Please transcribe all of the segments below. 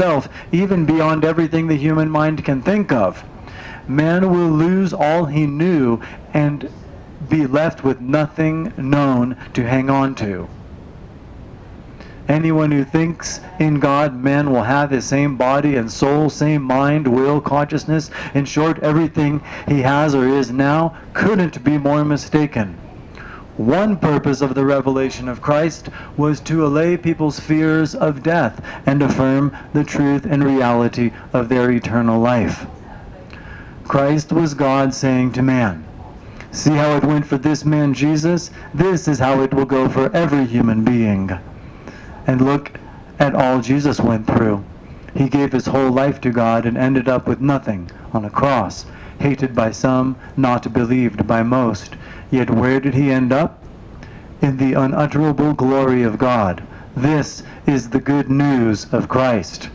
himself, even beyond everything the human mind can think of. Man will lose all he knew and be left with nothing known to hang on to. Anyone who thinks in God, man will have his same body and soul, same mind, will, consciousness. In short, everything he has or is now couldn't be more mistaken. One purpose of the revelation of Christ was to allay people's fears of death and affirm the truth and reality of their eternal life. Christ was God saying to man, "See how it went for this man Jesus? This is how it will go for every human being." And look at all Jesus went through. He gave his whole life to God and ended up with nothing on a cross, hated by some, not believed by most. Yet where did he end up? In the unutterable glory of God. This is the good news of Christ.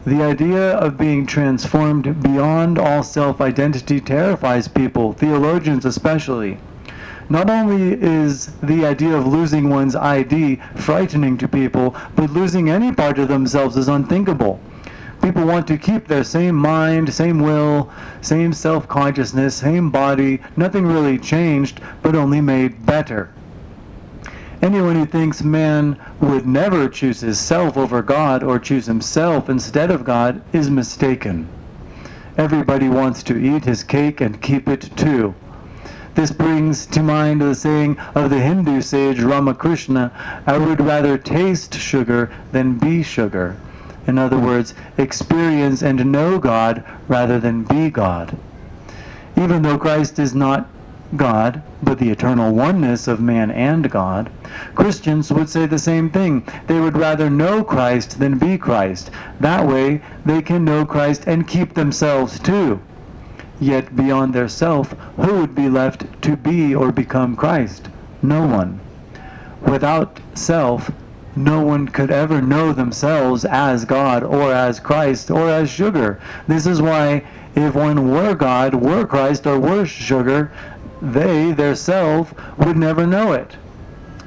The idea of being transformed beyond all self-identity terrifies people, theologians especially. Not only is the idea of losing one's ID frightening to people, but losing any part of themselves is unthinkable. People want to keep their same mind, same will, same self-consciousness, same body, nothing really changed, but only made better. Anyone who thinks man would never choose his self over God or choose himself instead of God is mistaken. Everybody wants to eat his cake and keep it too. This brings to mind the saying of the Hindu sage Ramakrishna, "I would rather taste sugar than be sugar." In other words, experience and know God rather than be God. Even though Christ is not God, but the eternal oneness of man and God, Christians would say the same thing. They would rather know Christ than be Christ. That way, they can know Christ and keep themselves too. Yet beyond their self, who would be left to be or become Christ? No one. Without self, no one could ever know themselves as God or as Christ or as sugar. This is why if one were God, were Christ, or were sugar, they, their self, would never know it.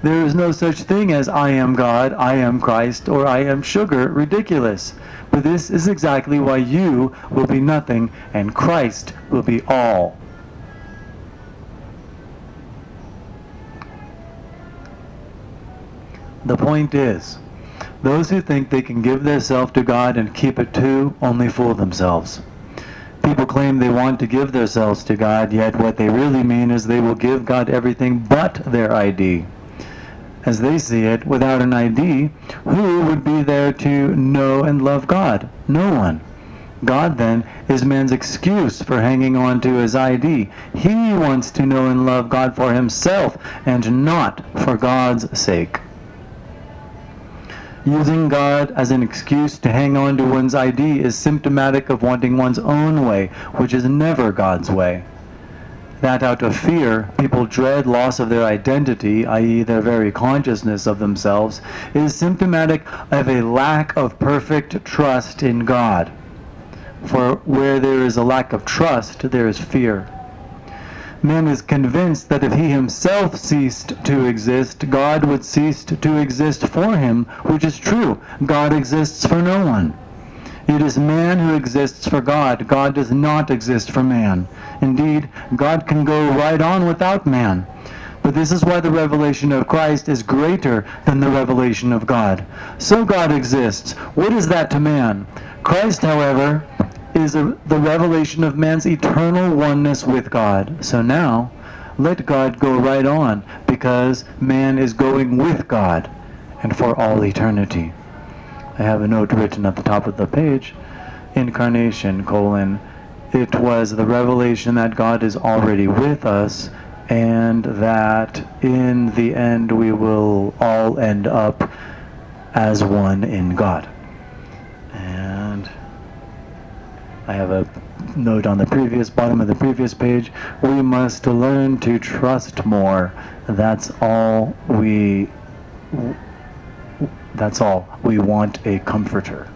There is no such thing as I am God, I am Christ, or I am sugar. Ridiculous. But this is exactly why you will be nothing and Christ will be all. The point is, those who think they can give their self to God and keep it too only fool themselves. People claim they want to give themselves to God, yet what they really mean is they will give God everything but their ID. As they see it, without an ID, who would be there to know and love God? No one. God, then, is man's excuse for hanging on to his ID. He wants to know and love God for himself and not for God's sake. Using God as an excuse to hang on to one's ID is symptomatic of wanting one's own way, which is never God's way. That out of fear, people dread loss of their identity, i.e. their very consciousness of themselves, is symptomatic of a lack of perfect trust in God. For where there is a lack of trust, there is fear. Man is convinced that if he himself ceased to exist, God would cease to exist for him, which is true. God exists for no one. It is man who exists for God. God does not exist for man. Indeed, God can go right on without man. But this is why the revelation of Christ is greater than the revelation of God. So God exists. What is that to man? Christ, however, is the revelation of man's eternal oneness with God. So now, let God go right on, because man is going with God, and for all eternity. I have a note written at the top of the page, incarnation, it was the revelation that God is already with us, and that in the end we will all end up as one in God. And I have a note on the bottom of the previous page, we must learn to trust more. That's all. We want a comforter.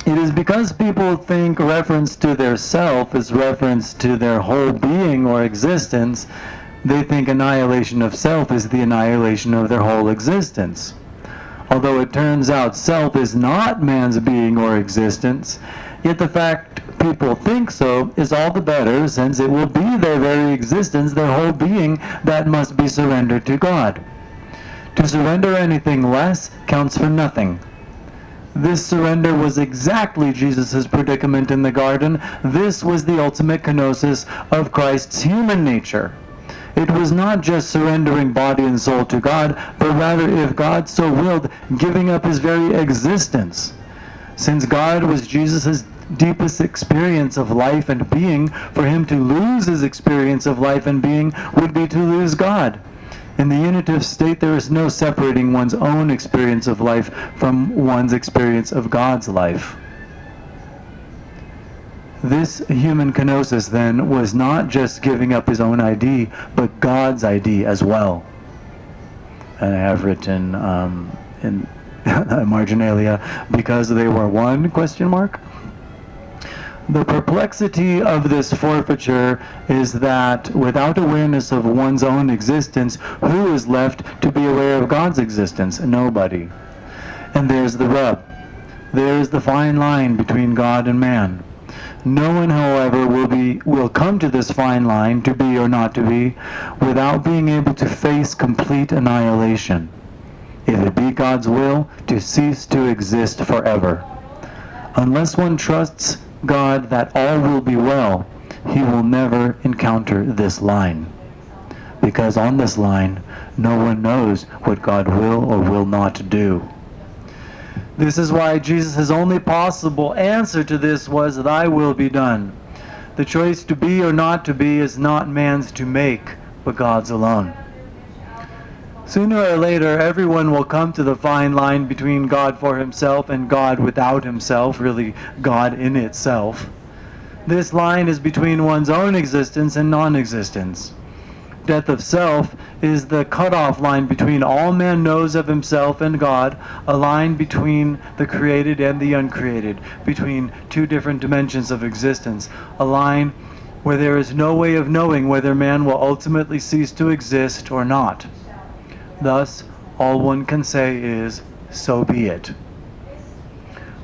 It is because people think reference to their self is reference to their whole being or existence They think annihilation of self is the annihilation of their whole existence. Although it turns out self is not man's being or existence, yet the fact people think so is all the better, since it will be their very existence, their whole being, that must be surrendered to God. To surrender anything less counts for nothing. This surrender was exactly Jesus' predicament in the garden. This was the ultimate kenosis of Christ's human nature. It was not just surrendering body and soul to God, but rather, if God so willed, giving up his very existence. Since God was Jesus' deepest experience of life and being, for him to lose his experience of life and being would be to lose God. In the unitive state, there is no separating one's own experience of life from one's experience of God's life. This human kenosis, then, was not just giving up his own ID, but God's ID as well. And I have written in marginalia, because they were one, question mark? The perplexity of this forfeiture is that without awareness of one's own existence, who is left to be aware of God's existence? Nobody. And there's the rub. There's the fine line between God and man. No one, however, will come to this fine line, to be or not to be, without being able to face complete annihilation. If it be God's will, to cease to exist forever. Unless one trusts God that all will be well, he will never encounter this line. Because on this line, no one knows what God will or will not do. This is why Jesus' only possible answer to this was, "Thy will be done." The choice to be or not to be is not man's to make, but God's alone. Sooner or later, everyone will come to the fine line between God for himself and God without himself, really God in itself. This line is between one's own existence and non-existence. Death of self is the cutoff line between all man knows of himself and God, a line between the created and the uncreated, between two different dimensions of existence, a line where there is no way of knowing whether man will ultimately cease to exist or not. Thus, all one can say is, "So be it."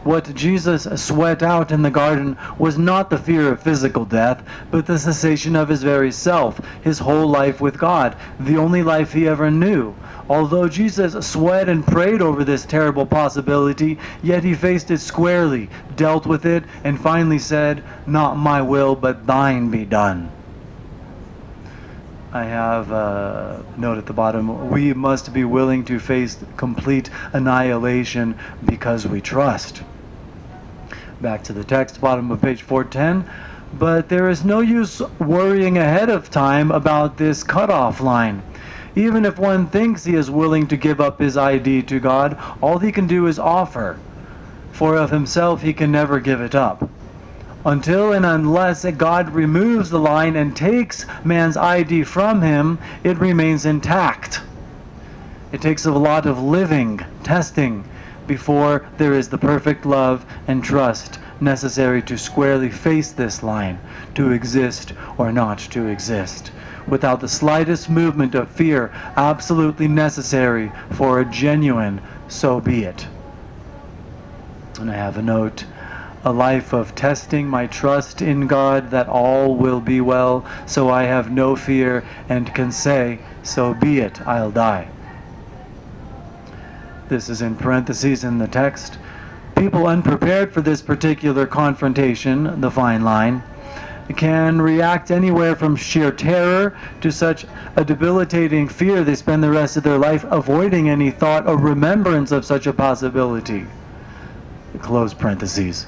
What Jesus sweat out in the garden was not the fear of physical death, but the cessation of his very self, his whole life with God, the only life he ever knew. Although Jesus sweat and prayed over this terrible possibility, yet he faced it squarely, dealt with it, and finally said, "Not my will, but thine be done." I have a note at the bottom, we must be willing to face complete annihilation because we trust. Back to the text, bottom of page 410. But there is no use worrying ahead of time about this cutoff line. Even if one thinks he is willing to give up his ID to God, all he can do is offer, for of himself he can never give it up. Until and unless God removes the line and takes man's ID from him, it remains intact. It takes a lot of living, testing, before there is the perfect love and trust necessary to squarely face this line, to exist or not to exist, without the slightest movement of fear absolutely necessary for a genuine "so be it." And I have a note, a life of testing my trust in God that all will be well, so I have no fear and can say, "So be it, I'll die." This is in parentheses in the text. People unprepared for this particular confrontation, the fine line, can react anywhere from sheer terror to such a debilitating fear they spend the rest of their life avoiding any thought or remembrance of such a possibility. Close parentheses.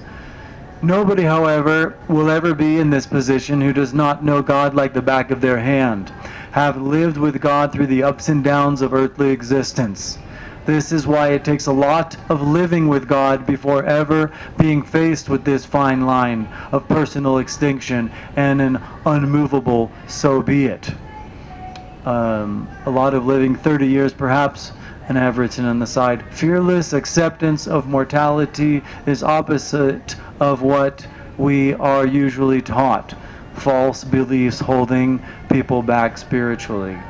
Nobody, however, will ever be in this position who does not know God like the back of their hand, have lived with God through the ups and downs of earthly existence. This is why it takes a lot of living with God before ever being faced with this fine line of personal extinction and an unmovable "so be it." A lot of living, 30 years perhaps, and I have written on the side, fearless acceptance of mortality is opposite of what we are usually taught. false beliefs holding people back spiritually.